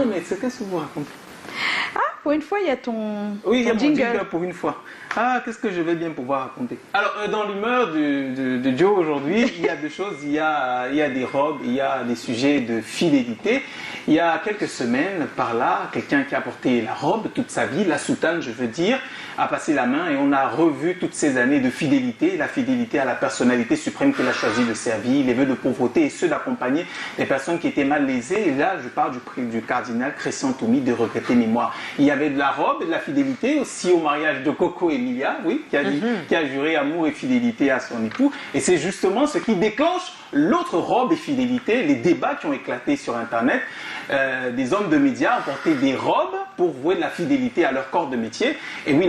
mais c'est qu'est-ce que vous racontez? Ah, pour une fois, il y a ton, Oui, il y a ton mon jingle pour une fois. Ah, qu'est-ce que je vais bien pouvoir raconter? Alors, dans l'humeur de Joe aujourd'hui, il y a deux choses. Il y a des robes, il y a des sujets de fidélité. Il y a quelques semaines, par là, quelqu'un qui a porté la robe toute sa vie, la soutane, je veux dire, a passé la main et on a revu toutes ces années de fidélité, la fidélité à la personnalité suprême qu'il a choisi de servir, les vœux de pauvreté et ceux d'accompagner des personnes qui étaient mal lésées. Et là, je parle du cardinal Christian Toumi de regretter mémoire. Il y avait de la robe et de la fidélité aussi au mariage de Coco et Emilia, oui, qui a juré amour et fidélité à son époux. Et c'est justement ce qui déclenche l'autre robe et fidélité, les débats qui ont éclaté sur Internet. Des hommes de médias ont porté des robes pour vouer de la fidélité à leur corps de métier. Et oui,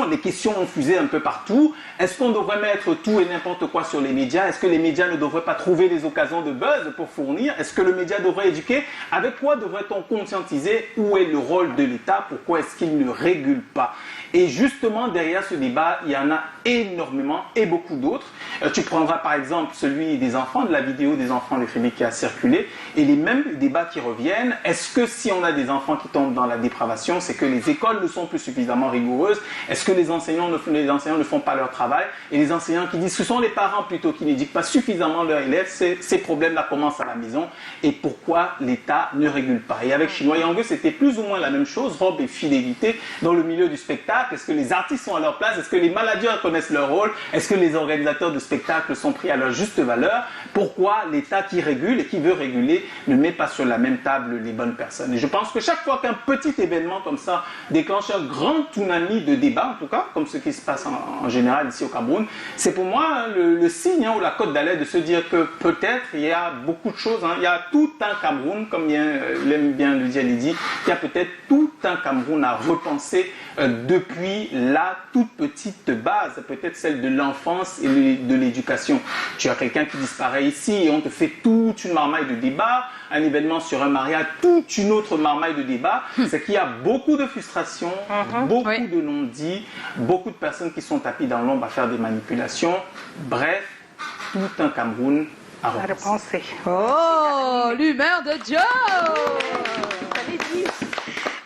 les questions ont fusé un peu partout. Est-ce qu'on devrait mettre tout et n'importe quoi sur les médias? Est-ce que les médias ne devraient pas trouver des occasions de buzz pour fournir? Est-ce que le média devrait éduquer? Avec quoi devrait-on conscientiser? Où est le rôle de l'État? Pourquoi est-ce qu'il ne régule pas? Et justement, derrière ce débat, il y en a énormément et beaucoup d'autres. Tu prendras par exemple celui des enfants, de la vidéo des enfants de Félix qui a circulé, et les mêmes débats qui reviennent. Est-ce que si on a des enfants qui tombent dans la dépravation, c'est que les écoles ne sont plus suffisamment rigoureuses? Est-ce que les enseignants ne font pas leur travail? Et les enseignants qui disent que ce sont les parents plutôt qui n'éduquent pas suffisamment leurs élèves, ces problèmes-là commencent à la maison. Et pourquoi l'État ne régule pas? Et avec Chinois Yang, c'était plus ou moins la même chose, robe et fidélité dans le milieu du spectacle. Est-ce que les artistes sont à leur place? Est-ce que les managers connaissent leur rôle? Est-ce que les organisateurs de spectacles sont pris à leur juste valeur? Pourquoi l'État qui régule et qui veut réguler ne met pas sur la même table les bonnes personnes? Et je pense que chaque fois qu'un petit événement comme ça déclenche un grand tsunami de débat, en tout cas, comme ce qui se passe en général ici au Cameroun, c'est pour moi le signe ou la cote d'alerte de se dire que peut-être il y a beaucoup de choses, il y a tout un Cameroun, comme l'aime bien le dire Lydie, il y a peut-être tout un Cameroun à repenser depuis la toute petite base, peut-être celle de l'enfance et de l'éducation. Tu as quelqu'un qui disparaît ici et on te fait toute une marmaille de débat, un événement sur un mariage, toute une autre marmaille de débat. C'est qu'il y a beaucoup de frustration, beaucoup de non-dits, beaucoup de personnes qui sont tapis dans l'ombre à faire des manipulations. Bref, tout un Cameroun à repenser. Oh, l'humeur de Joe!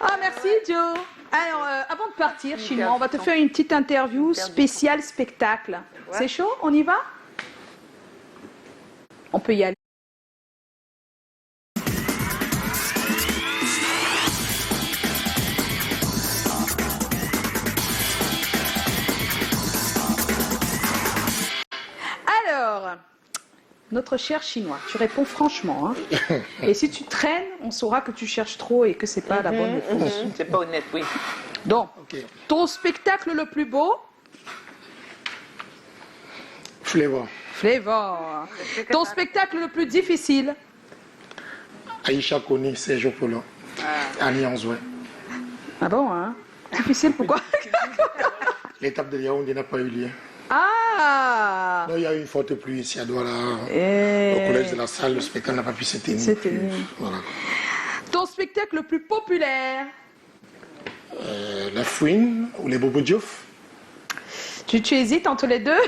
Ah, merci Joe. Alors, avant de partir, Chinois, on va te faire une petite interview spéciale spectacle. C'est chaud? On y va? On peut y aller. Alors, notre cher Chinois, tu réponds franchement. Hein. Et si tu traînes, on saura que tu cherches trop et que c'est pas la bonne réponse. C'est pas honnête, oui. Donc, ton spectacle le plus beau? Flavor. Flavor. Ton spectacle le plus difficile? Aïcha Koni, Sergio Polo. Annie Anzoué. Ah bon, hein? Difficile, pourquoi? L'étape de Yaoundé n'a pas eu lieu. Ah! Non, il y a eu une forte pluie ici à Douala. Au collège de la salle, le spectacle n'a pas pu se tenir. Voilà. Ton spectacle le plus populaire? La Fouine ou les Bobo Diouf. Tu hésites entre les deux?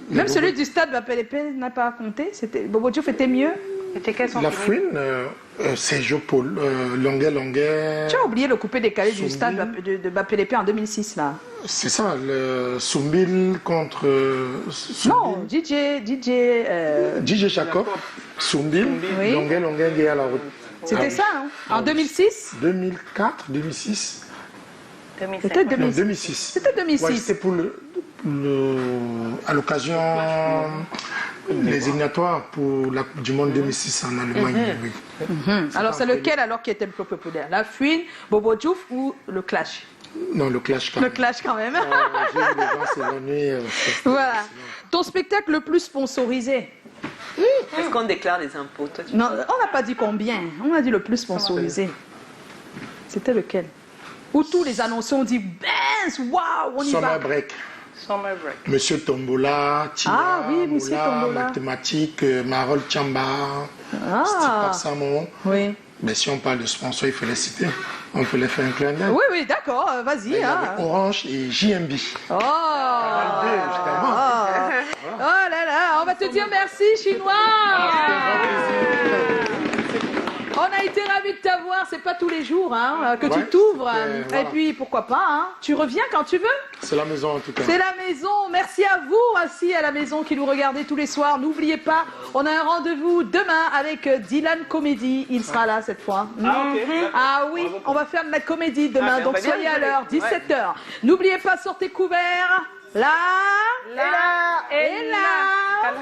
Même celui du stade Bapelépé n'a pas compté. Bobo Diouf était mieux. La Fouine, Sergio Polo, Longuet. Tu as oublié le coupé-décalé du stade de Bapelépé en 2006 là. C'est ça, le Soumbil contre. Non, DJ Jacob, Soumbil, oui. Longuet, Gué à la route. C'était ça, hein? En 2006? 2004, 2006. C'était 2006. Non, 2006. C'était 2006. Ouais, c'était à l'occasion les éliminatoires pour la Coupe du Monde 2006 en Allemagne. Alors c'est lequel alors qui était le plus populaire? La Fouine, Bobo Diouf ou le Clash? Non, le Clash quand même. Le Clash quand même. J'ai vu les gens s'évanouir. Voilà. Ton spectacle le plus sponsorisé? Est-ce qu'on déclare les impôts? Toi, non, on n'a pas dit combien. On a dit le plus sponsorisé. C'était lequel? Où tous les annonceurs ont dit Benz, waouh, on y va. Summer Break. Monsieur Tombola, Tina, ah oui, Monsieur Tombola. Mathématiques, Marol Chamba, Stipak Samon. Oui. Mais si on parle de sponsors, il faut les citer. On peut les faire un clin d'œil. Oui, oui, d'accord, vas-y. Hein. Orange et JMB. Oh. Oh là là, on va te dire merci, Chinois. On a été ravis de t'avoir. C'est pas tous les jours hein, que tu Ouais, t'ouvres. voilà. Et puis, pourquoi pas, hein, tu reviens quand tu veux. C'est la maison en tout cas. C'est la maison. Merci à vous, assis à la maison, qui nous regardez tous les soirs. N'oubliez pas, on a un rendez-vous demain avec Dylan Comédie. Il sera là cette fois. Ah, ok, d'accord. Ah oui, on va faire de la comédie demain. mais on Donc va bien soyez à rigoler. l'heure, 17h. N'oubliez pas, sortez couverts. Là, Là et là.